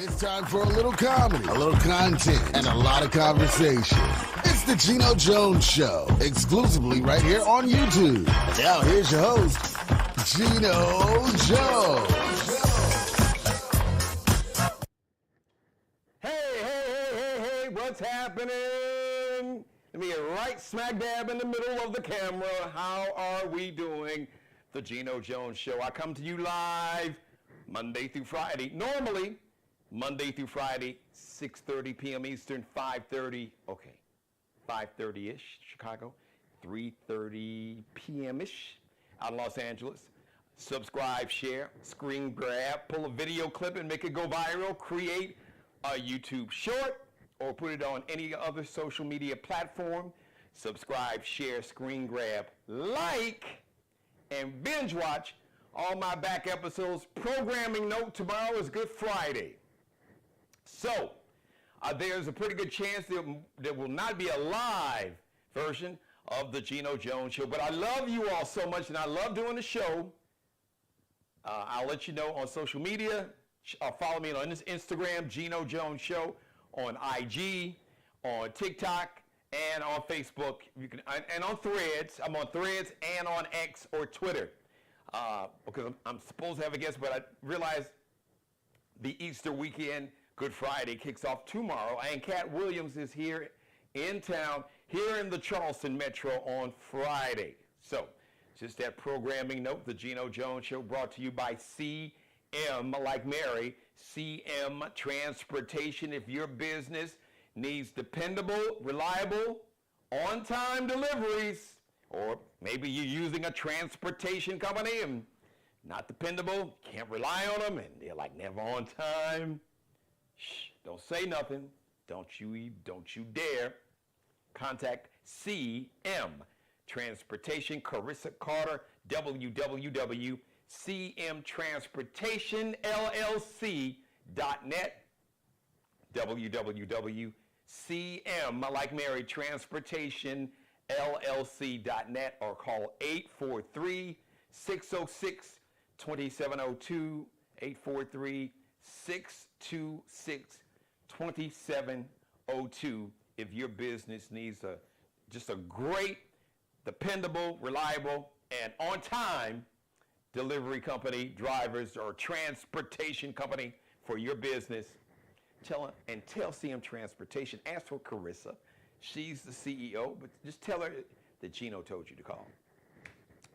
It's time for a little comedy, a little content, and a lot of conversation. It's the Geno Jones Show, exclusively right here on YouTube. Now here's your host, Geno Jones. Hey, what's happening? Let me get right smack dab in the middle of the camera. How are we doing? The Geno Jones Show. I come to you live Monday through Friday. Normally, Monday through Friday, 6:30 p.m. Eastern, 5:30 ish Chicago, 3:30 p.m.-ish out in Los Angeles. Subscribe, share, screen grab, pull a video clip and make it go viral, create a YouTube short, or put it on any other social media platform. Subscribe, share, screen grab, like, and binge watch all my back episodes. Programming note, tomorrow is Good Friday. So, there's a pretty good chance there will not be a live version of the Geno Jones Show. But I love you all so much, and I love doing the show. I'll let you know on social media. Follow me on Instagram, Geno Jones Show, on IG, on TikTok, and on Facebook. You can, and on Threads. I'm on Threads and on X or Twitter. Because I'm supposed to have a guest, but I realized the Easter weekend, Good Friday, kicks off tomorrow, and Cat Williams is here in town, here in the Charleston Metro on Friday. So, just that programming note, the Geno Jones Show brought to you by CM, like Mary, CM Transportation. If your business needs dependable, reliable, on-time deliveries, or maybe you're using a transportation company and not dependable, can't rely on them, and they're like never on time. Shh, don't say nothing. Don't you dare. Contact CM Transportation, Carissa Carter, www.cmtransportationllc.net, www.cm, like Mary, transportationllc.net, or call 843-606-2702, 843-626-2702 if your business needs just a great, dependable, reliable, and on-time delivery company, drivers, or transportation company for your business. Tell CM Transportation, ask for Carissa. She's the CEO, but just tell her that Geno told you to call.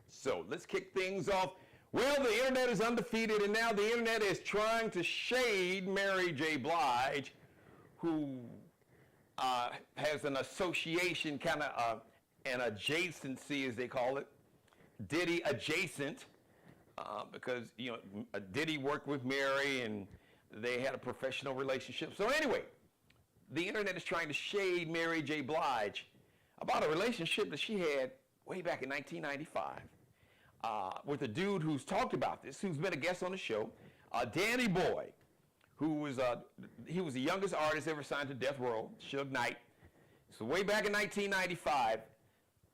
So let's kick things off. Well, the internet is undefeated, and now the internet is trying to shade Mary J. Blige, who has an association, kind of an adjacency, as they call it, Diddy adjacent, because Diddy worked with Mary, and they had a professional relationship. So anyway, the internet is trying to shade Mary J. Blige about a relationship that she had way back in 1995 with a dude who's talked about this, who's been a guest on the show, Danny Boy, who was he was the youngest artist ever signed to Death Row, Suge Knight. So way back in 1995,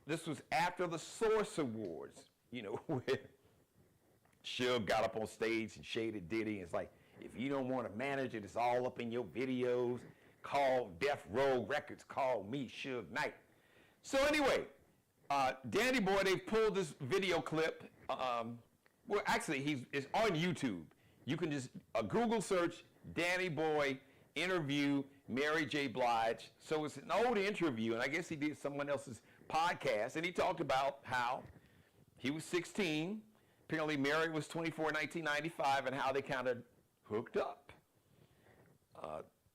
this was after the Source Awards, where Suge got up on stage and shaded Diddy. And it's like, if you don't want to manage it, it's all up in your videos. Call Death Row Records. Call me, Suge Knight. So anyway, Danny Boy, they pulled this video clip. Well, actually, it's on YouTube. You can just Google search Danny Boy interview Mary J. Blige. So it's an old interview, and I guess he did someone else's podcast, and he talked about how he was 16. Apparently, Mary was 24 in 1995, and how they kind of hooked up.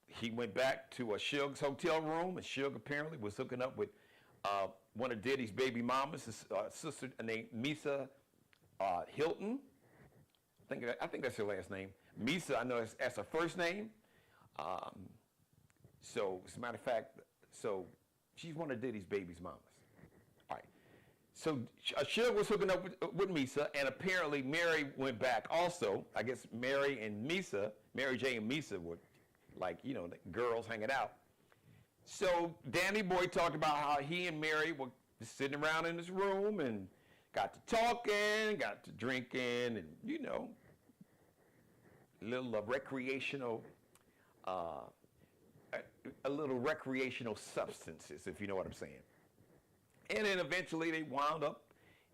He went back to a Suge's hotel room, and Suge apparently was hooking up with one of Diddy's baby mamas, his sister named Misa Hilton. I think that's her last name. Misa, I know that's her first name. So, as a matter of fact, she's one of Diddy's baby's mamas. All right. So, Suge was hooking up with Misa, and apparently Mary went back also. I guess Mary J. and Misa were like, girls hanging out. So, Danny Boy talked about how he and Mary were just sitting around in his room and got to talking, got to drinking, and, a little recreational a little recreational substances, if you know what I'm saying. And then eventually they wound up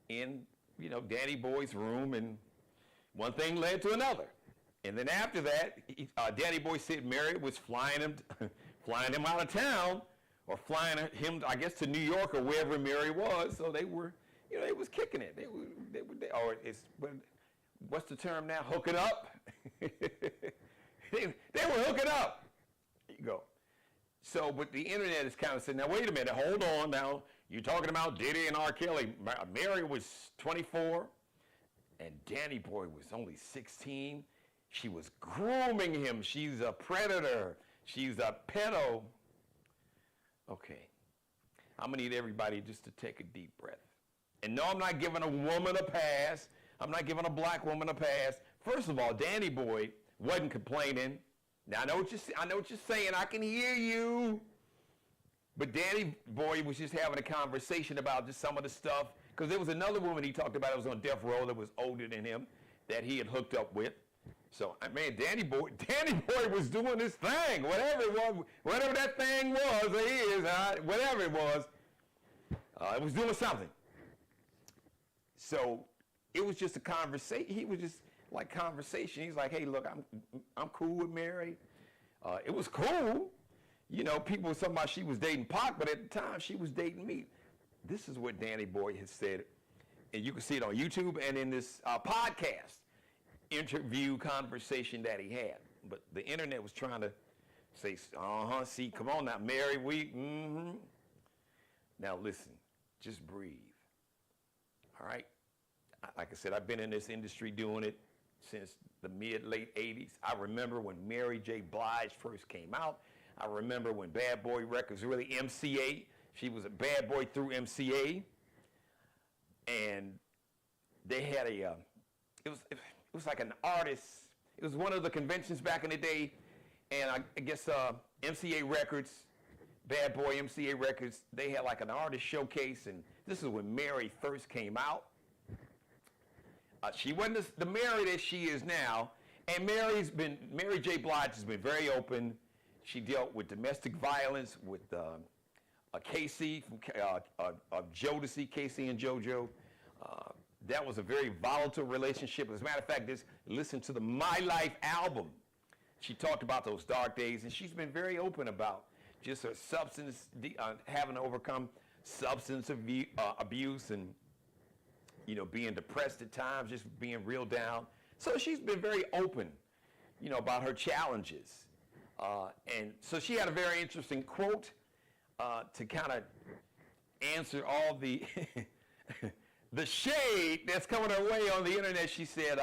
in, Danny Boy's room, and one thing led to another. And then after that, Danny Boy said Mary was flying him out of town, or flying him, I guess, to New York or wherever Mary was. So they were, they was kicking it. What's the term now? Hooking up. they were hooking up. There you go. So, but the internet is kind of saying, now wait a minute, hold on now. You're talking about Diddy and R. Kelly. Mary was 24, and Danny Boy was only 16. She was grooming him. She's a predator. She's a pedo. Okay. I'm going to need everybody just to take a deep breath. And no, I'm not giving a woman a pass. I'm not giving a black woman a pass. First of all, Danny Boy wasn't complaining. Now, I know what you're saying. I can hear you. But Danny Boy was just having a conversation about just some of the stuff. Because there was another woman he talked about that was on death row that was older than him that he had hooked up with. So, man, Danny Boy was doing his thing. Whatever it was, whatever that thing was, or is, whatever it was doing something. So, it was just a conversation. He was just like conversation. He's like, hey, look, I'm cool with Mary. It was cool. People were talking about she was dating Pac, but at the time she was dating me. This is what Danny Boy has said, and you can see it on YouTube and in this podcast interview conversation that he had. But the internet was trying to say, see, come on now, Mary, Now listen, just breathe. All right? Like I said, I've been in this industry doing it since the late 80s. I remember when Mary J. Blige first came out. I remember when Bad Boy Records, really MCA, she was a bad boy through MCA. And they had it was like an artist. It was one of the conventions back in the day. And I guess MCA Records, Bad Boy MCA Records, they had like an artist showcase. And this is when Mary first came out. She wasn't the Mary that she is now. And Mary J. Blige has been very open. She dealt with domestic violence with Casey from Jodeci, Casey and JoJo. That was a very volatile relationship. As a matter of fact, just listen to the My Life album. She talked about those dark days, and she's been very open about just her having to overcome substance abuse and, being depressed at times, just being real down. So she's been very open, about her challenges. And so she had a very interesting quote to kind of answer all the the shade that's coming her way on the internet. She said,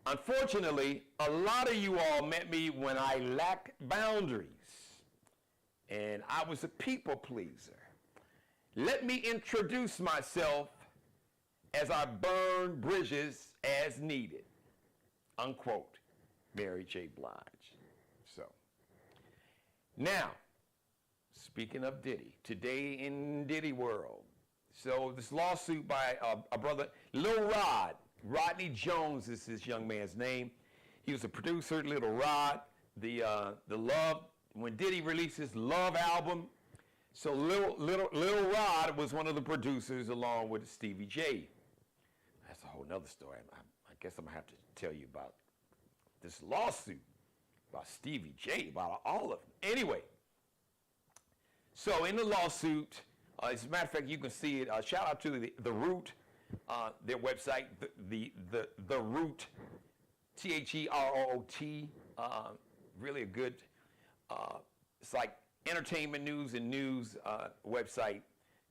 unfortunately, a lot of you all met me when I lacked boundaries, and I was a people pleaser. Let me introduce myself as I burn bridges as needed. Unquote. Mary J. Blige. So, now, speaking of Diddy, today in Diddy world. So this lawsuit by a brother, Lil Rod, Rodney Jones is this young man's name. He was a producer, Little Rod, the Love, when Diddy released his Love album. So Lil Rod was one of the producers along with Stevie J. That's a whole nother story. I guess I'm gonna have to tell you about this lawsuit, about Stevie J, about all of them. Anyway, so in the lawsuit, as a matter of fact, you can see it. Shout out to the Root, their website, the Root, THEROOT. Really a good. It's like entertainment news and news website.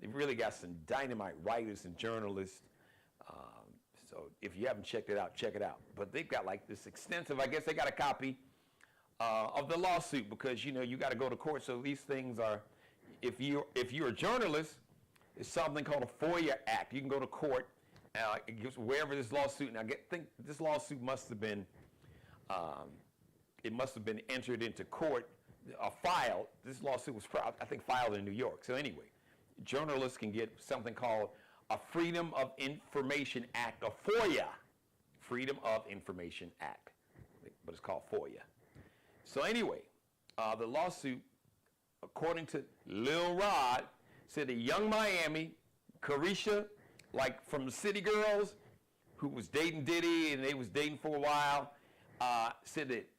They've really got some dynamite writers and journalists. So if you haven't checked it out, check it out. But they've got like this extensive. I guess they got a copy of the lawsuit because you got to go to court. So these things are. If you're a journalist, it's something called a FOIA Act. You can go to court, wherever this lawsuit. And think this lawsuit must have been, entered into court, filed. This lawsuit was, I think, filed in New York. So anyway, journalists can get something called a Freedom of Information Act, a FOIA, Freedom of Information Act, but it's called FOIA. So anyway, the lawsuit, according to Lil Rod, said that Young Miami, Carisha, like from the City Girls, who was dating Diddy and they was dating for a while, said that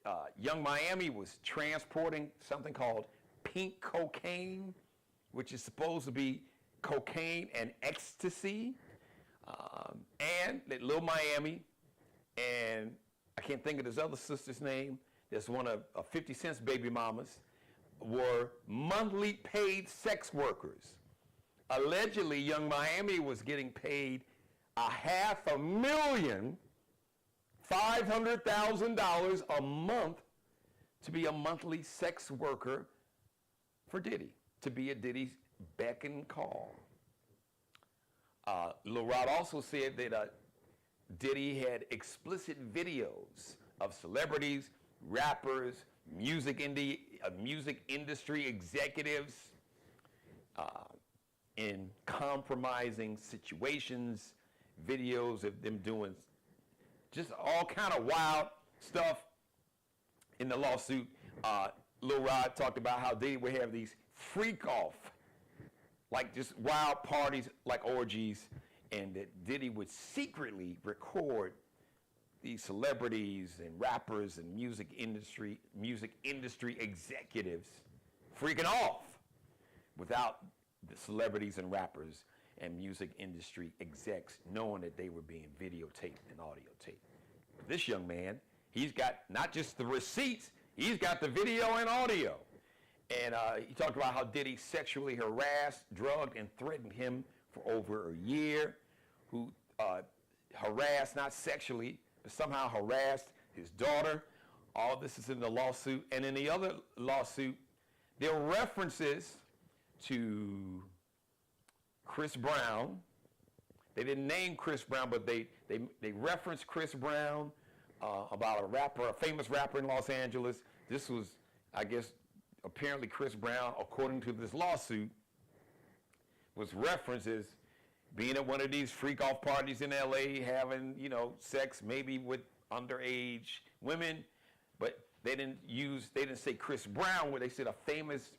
Young Miami was transporting something called pink cocaine, which is supposed to be cocaine and ecstasy, and that Lil Miami, and I can't think of his other sister's name, that's one of 50 Cent's baby mamas, were monthly paid sex workers. Allegedly, Young Miami was getting paid $500,000 a month to be a monthly sex worker for Diddy, to be at Diddy's beck and call. Lil Rod also said that Diddy had explicit videos of celebrities, rappers, music industry executives in compromising situations, videos of them doing just all kind of wild stuff in the lawsuit. Lil Rod talked about how Diddy would have these freak off, like just wild parties, like orgies, and that Diddy would secretly record these celebrities and rappers and music industry executives freaking off without the celebrities and rappers and music industry execs knowing that they were being videotaped and audio taped. This young man, he's got not just the receipts, he's got the video and audio. And he talked about how Diddy sexually harassed, drugged, and threatened him for over a year, who harassed, not sexually, but somehow harassed his daughter. All this is in the lawsuit. And in the other lawsuit, there are references to Chris Brown. They didn't name Chris Brown, but they referenced Chris Brown about a famous rapper in Los Angeles. This was, I guess, apparently Chris Brown, according to this lawsuit, was references being at one of these freak-off parties in L.A., having, sex maybe with underage women, but they didn't say Chris Brown, where they said a famous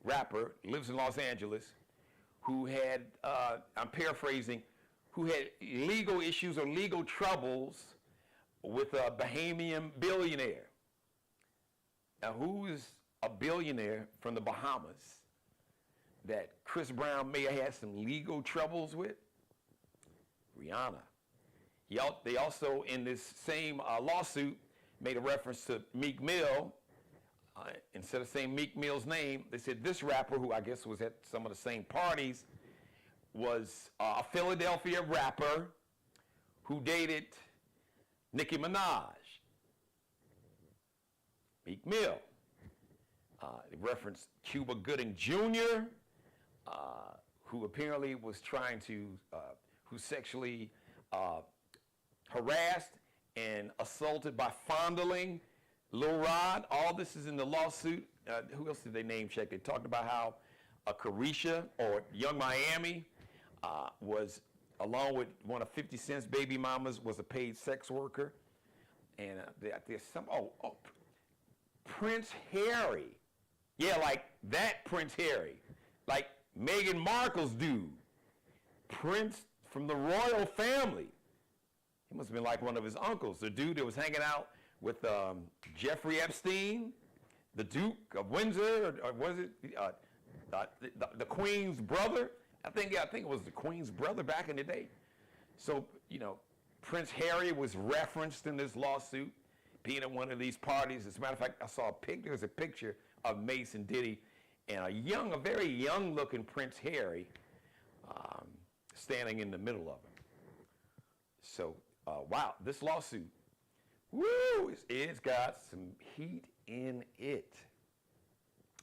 rapper, lives in Los Angeles, who had, I'm paraphrasing, who had legal issues or legal troubles with a Bahamian billionaire. Now, who is a billionaire from the Bahamas that Chris Brown may have had some legal troubles with? Rihanna. They also, in this same lawsuit, made a reference to Meek Mill. Instead of saying Meek Mill's name, they said this rapper, who I guess was at some of the same parties, was a Philadelphia rapper who dated Nicki Minaj. Meek Mill. They referenced Cuba Gooding Jr., who apparently was trying to, who sexually harassed and assaulted by fondling Lil Rod. All this is in the lawsuit. Who else did they name check? They talked about how Carisha, or Young Miami, was, along with one of 50 Cent's baby mamas, was a paid sex worker. And there's some, Prince Harry. Yeah, like that Prince Harry. Like Meghan Markle's dude. Prince from the royal family. He must have been like one of his uncles. The dude that was hanging out with Jeffrey Epstein, the Duke of Windsor, or was it the Queen's brother? I think it was the Queen's brother back in the day. So, Prince Harry was referenced in this lawsuit, being at one of these parties. As a matter of fact, I saw there was a picture of Mace and Diddy, and a very young-looking Prince Harry standing in the middle of him. So, wow, this lawsuit, woo, it's got some heat in it.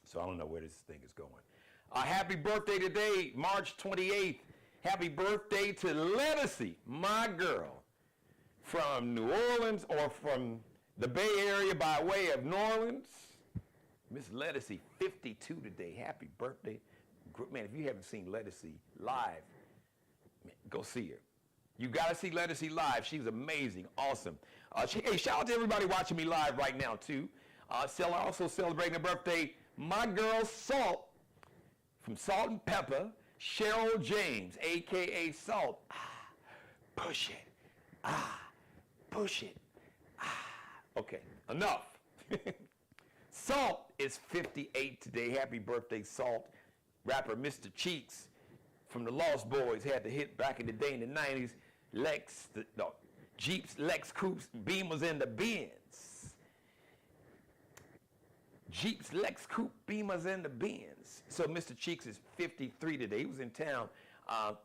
So I don't know where this thing is going. Happy birthday today, March 28th. Happy birthday to Ledosi, my girl, from New Orleans, or from the Bay Area by way of New Orleans. Miss Ledosi, 52 today. Happy birthday. Man, if you haven't seen Ledosi live, man, go see her. You got to see Ledosi live. She's amazing, awesome. Hey, shout out to everybody watching me live right now, too. Also celebrating a birthday, my girl Salt from Salt and Pepa, Cheryl James, a.k.a. Salt. Push it. Push it. Okay, enough. Salt is 58 today. Happy birthday, Salt. Rapper Mr. Cheeks from the Lost Boys had the hit back in the day in the 90s. Jeeps, Lex Coupes, Beamers, and the Benz. Jeeps, Lex Coupe, Beamers, and the Benz. So Mr. Cheeks is 53 today. He was in town.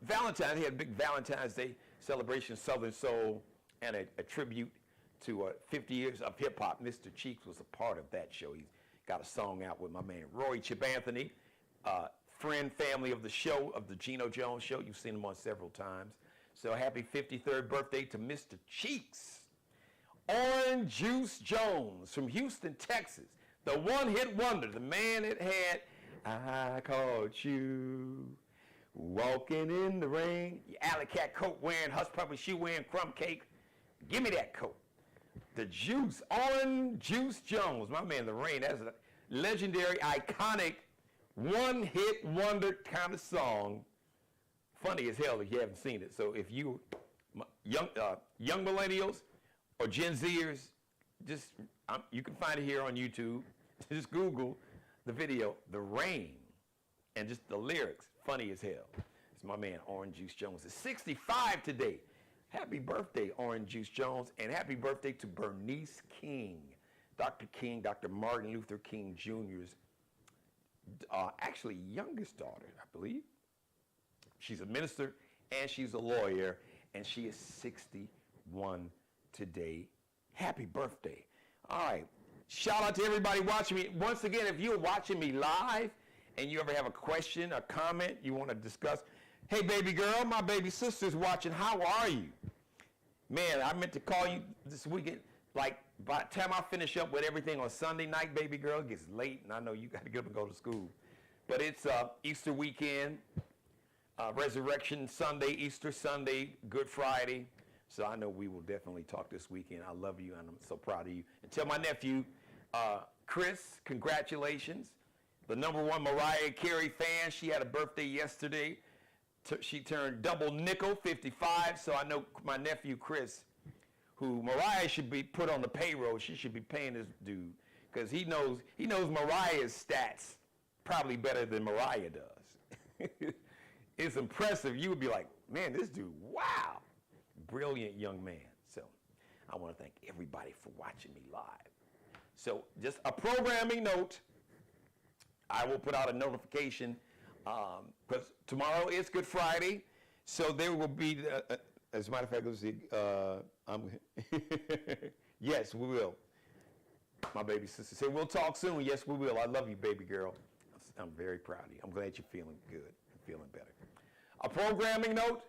Valentine's, he had a big Valentine's Day celebration, Southern Soul, and a tribute to 50 years of hip-hop. Mr. Cheeks was a part of that show. He's got a song out with my man Roy Chip Anthony, friend, family of the show, of the Geno Jones Show. You've seen him on several times. So happy 53rd birthday to Mr. Cheeks. Orange Juice Jones from Houston, Texas. The one-hit wonder, the man that had, I caught you walking in the rain. Your alley cat coat wearing, hush puppy shoe wearing, crumb cake. Give me that coat. The Juice, Orange Juice Jones, my man, The Rain. That's a legendary, iconic, one-hit wonder kind of song. Funny as hell if you haven't seen it. So if you young millennials or Gen Zers, you can find it here on YouTube. Just Google the video, The Rain, and just the lyrics. Funny as hell. It's my man Orange Juice Jones. Is 65 today. Happy birthday, Orange Juice Jones, and happy birthday to Bernice King, Dr. Martin Luther King Jr.'s actually youngest daughter, I believe. She's a minister and she's a lawyer, and she is 61 today. Happy birthday. All right. Shout out to everybody watching me. Once again, if you're watching me live and you ever have a question, a comment you want to discuss, hey, baby girl, my baby sister's watching. How are you? Man, I meant to call you this weekend. Like, by the time I finish up with everything on Sunday night, baby girl, it gets late, and I know you got to get up and go to school. But it's Easter weekend, Resurrection Sunday, Easter Sunday, Good Friday. So I know we will definitely talk this weekend. I love you, and I'm so proud of you. And tell my nephew, Chris, congratulations. The #1 Mariah Carey fan. She had a birthday yesterday. She turned double nickel, 55. So I know my nephew, Chris, who Mariah should be put on the payroll. She should be paying this dude because he knows Mariah's stats probably better than Mariah does. It's impressive. You would be like, man, this dude, wow. Brilliant young man. So I want to thank everybody for watching me live. So just a programming note. I will put out a notification because tomorrow is Good Friday. So there will be, as a matter of fact, let's see, yes, we will. My baby sister said, we'll talk soon. Yes, we will. I love you, baby girl. I'm very proud of you. I'm glad you're feeling good and feeling better. A programming note.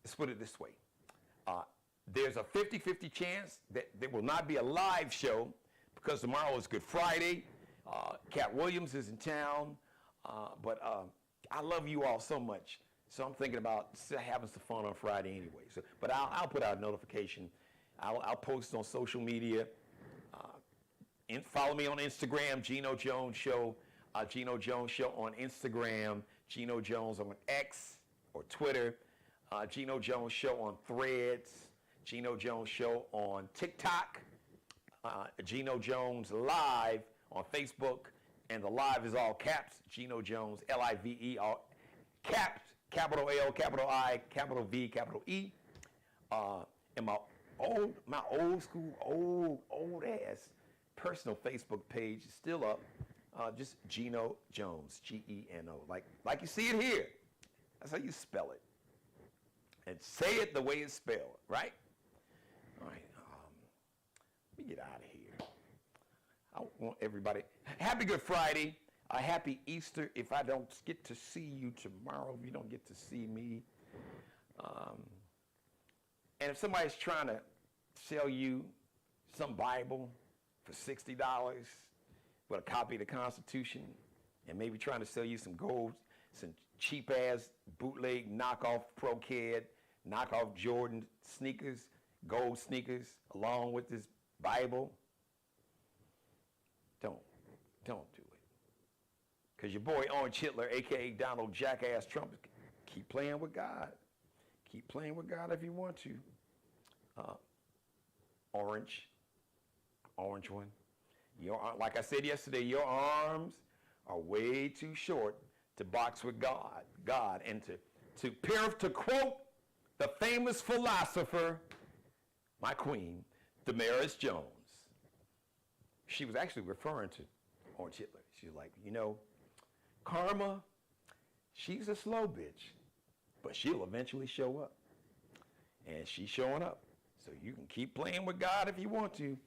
Let's put it this way. There's a 50-50 chance that there will not be a live show because tomorrow is Good Friday. Cat Williams is in town. But I love you all so much. So I'm thinking about having some fun on Friday anyway. But I'll put out a notification. I'll post on social media. Follow me on Instagram, Geno Jones Show. Geno Jones Show on Instagram. Geno Jones on X or Twitter. Geno Jones Show on Threads. Geno Jones Show on TikTok. Geno Jones Live on Facebook. And the live is all caps. Geno Jones, L-I-V-E, all caps. Capital L, capital I, capital V, capital E. And my old school, old ass personal Facebook page is still up. Just Geno Jones, G-E-N-O. Like you see it here. That's how you spell it. And say it the way it's spelled, right? All right. Let me get out of here. I want everybody. Happy Good Friday. Happy Easter. If I don't get to see you tomorrow, if you don't get to see me. And if somebody's trying to sell you some Bible for $60 with a copy of the Constitution and maybe trying to sell you some gold, some cheap-ass bootleg knockoff Pro-Ked, knockoff Jordan sneakers, gold sneakers, along with this Bible, Don't do it. Because your boy Orange Hitler, a.k.a. Donald Jackass Trump, keep playing with God. Keep playing with God if you want to. Orange one. Like I said yesterday, your arms are way too short to box with God, and to quote the famous philosopher, my queen, Damaris Jones. She was actually referring to Orange Hitler. She was like, karma, she's a slow bitch, but she'll eventually show up. And she's showing up. So you can keep playing with God if you want to,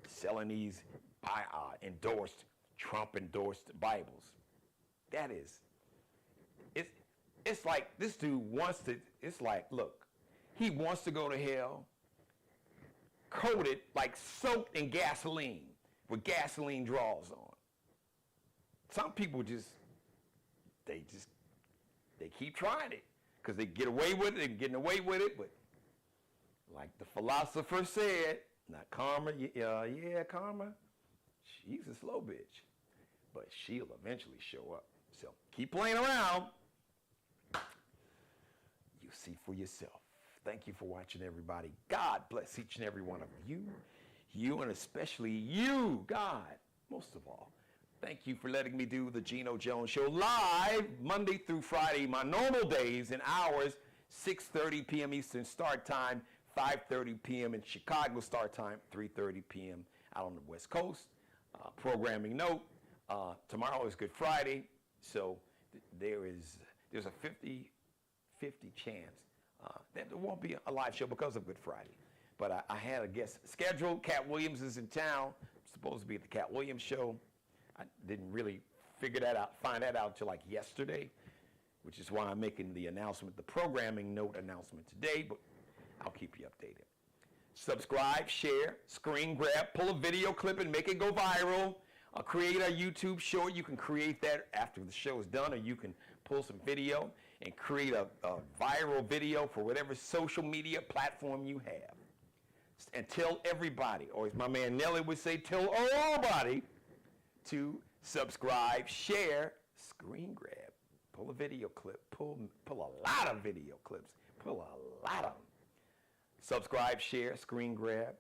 selling these Trump-endorsed Bibles. That is, it's like this dude look, he wants to go to hell, coated, like soaked in gasoline, with gasoline draws on. Some people they keep trying it, because they get away with it, they're getting away with it, but like the philosopher said, not karma, karma, she's a slow bitch, but she'll eventually show up. So keep playing around. You see for yourself. Thank you for watching, everybody. God bless each and every one of you, and especially you, God, most of all. Thank you for letting me do the Geno Jones Show live Monday through Friday, my normal days and hours, 6:30 p.m. Eastern Start Time, 5:30 p.m. in Chicago Start Time, 3:30 p.m. out on the West Coast. Programming note, tomorrow is Good Friday, so there's a 50-50 chance that there won't be a live show because of Good Friday. But I had a guest scheduled. Cat Williams is in town. I'm supposed to be at the Cat Williams show. I didn't really find that out until like yesterday, which is why I'm making the programming note announcement today, but I'll keep you updated. Subscribe, share, screen grab, pull a video clip and make it go viral. Create a YouTube short. You can create that after the show is done, or you can pull some video and create a viral video for whatever social media platform you have. And tell everybody, or as my man Nelly would say, tell everybody to subscribe, share, screen grab, pull a video clip, pull a lot of video clips, pull a lot of them. Subscribe, share, screen grab,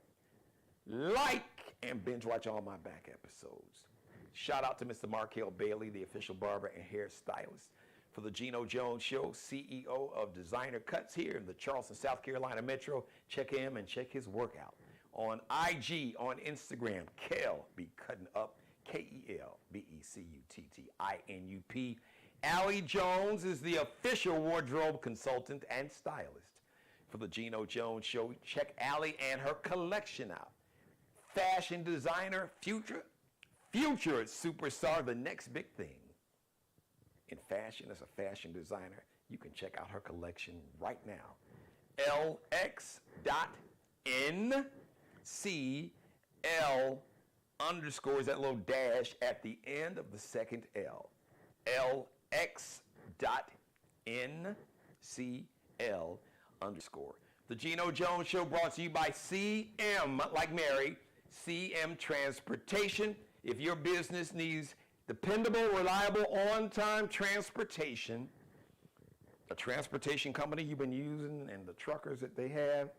like, and binge watch all my back episodes. Shout out to Mr. Markel Bailey, the official barber and hairstylist for the Geno Jones Show, CEO of Designer Cuts here in the Charleston, South Carolina Metro. Check him and check his workout. On IG, on Instagram, Kel be cutting up, KELBECUTTINUP. Allie Jones is the official wardrobe consultant and stylist for the Geno Jones Show. Check Allie and her collection out. Fashion designer, future superstar, the next big thing in fashion as a fashion designer. You can check out her collection right now. LX.NCL underscores that little dash at the end of the second L. LX.NCL underscore. The Geno Jones Show brought to you by CM, like Mary, CM Transportation. If your business needs dependable, reliable, on-time transportation, a transportation company you've been using and the truckers that they have,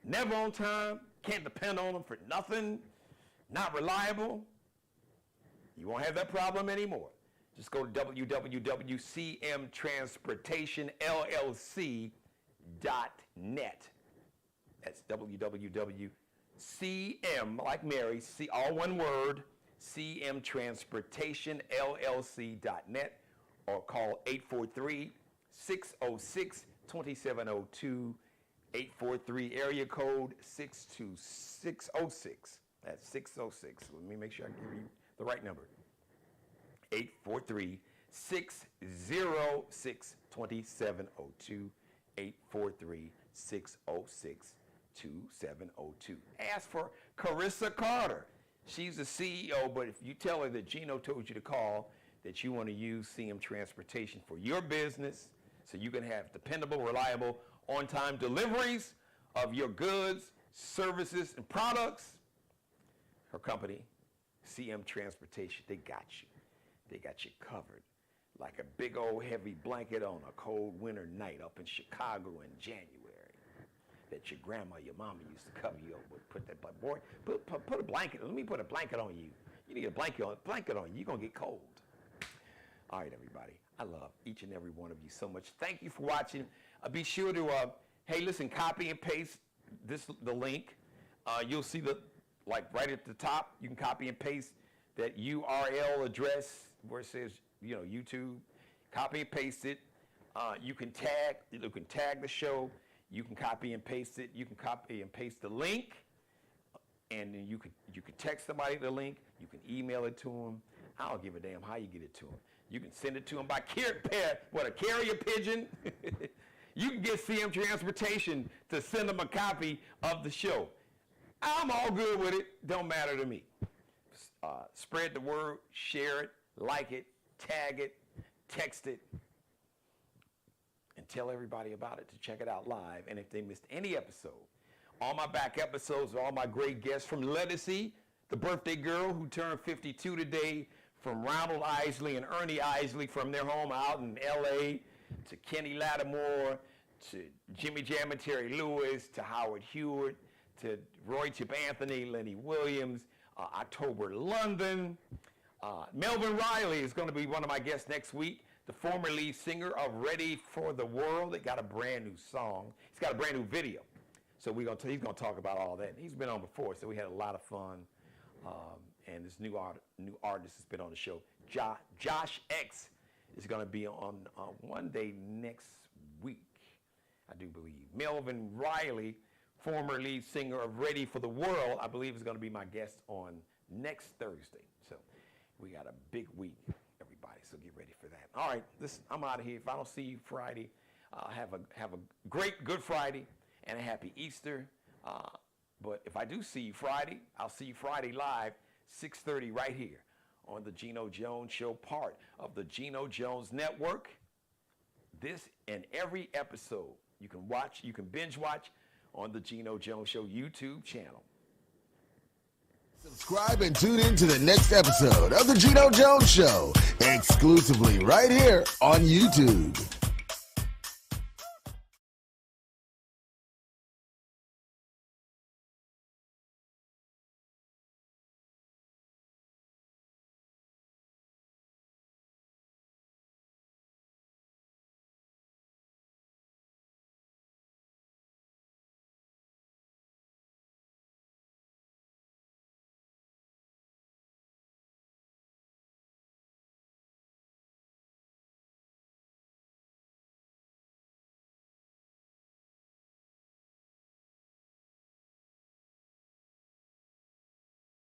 never on time, can't depend on them for nothing, not reliable, you won't have that problem anymore. Just go to www.cmtransportationllc.net. That's www.cm, like Mary, all one word, cmtransportationllc.net, or call 843-606-2702, 843 area code 62606. That's 606. Let me make sure I give you the right number. 843-606-2702, 843-606-2702. Ask for Carissa Carter. She's the CEO, but if you tell her that Geno told you to call, that you want to use CM Transportation for your business so you can have dependable, reliable, on-time deliveries of your goods, services, and products, her company, CM Transportation, they got you. They got you covered like a big old heavy blanket on a cold winter night up in Chicago in January that your grandma, your mama used to cover you up with. Put that, boy, put a blanket, let me put a blanket on you. You need a blanket on you, you're going to get cold. All right, everybody, I love each and every one of you so much. Thank you for watching. Be sure to, hey, listen, copy and paste the link. You'll see like right at the top, you can copy and paste that URL address where it says, YouTube. Copy and paste it. You can tag the show. You can copy and paste it. You can copy and paste the link, and then you can text somebody the link. You can email it to them. I don't give a damn how you get it to them. You can send it to them by a carrier pigeon. You can get CM Transportation to send them a copy of the show. I'm all good with it. Don't matter to me. Spread the word, share it, like it, tag it, text it, and tell everybody about it to check it out live. And if they missed any episode, all my back episodes, all my great guests from Ledosi, the birthday girl who turned 52 today, from Ronald Isley and Ernie Isley from their home out in L.A., to Kenny Lattimore, to Jimmy Jam and Terry Lewis, to Howard Hewitt, to Roy Chip Anthony, Lenny Williams, October London. Melvin Riley is going to be one of my guests next week, the former lead singer of Ready for the World. They got a brand new song. He's got a brand new video. So he's going to talk about all that. He's been on before, so we had a lot of fun. And this new artist has been on the show. Josh X is going to be on one day next week, I do believe. Melvin Riley, former lead singer of Ready for the World, I believe is going to be my guest on next Thursday. So we got a big week, everybody, so get ready for that. All right, I'm out of here. If I don't see you Friday, have a great Good Friday and a happy Easter. But if I do see you Friday, I'll see you Friday live, 6:30 right here on the Geno Jones Show, part of the Geno Jones Network. This and every episode you can binge watch on the Geno Jones Show YouTube channel. Subscribe and tune in to the next episode of the Geno Jones Show, exclusively right here on YouTube.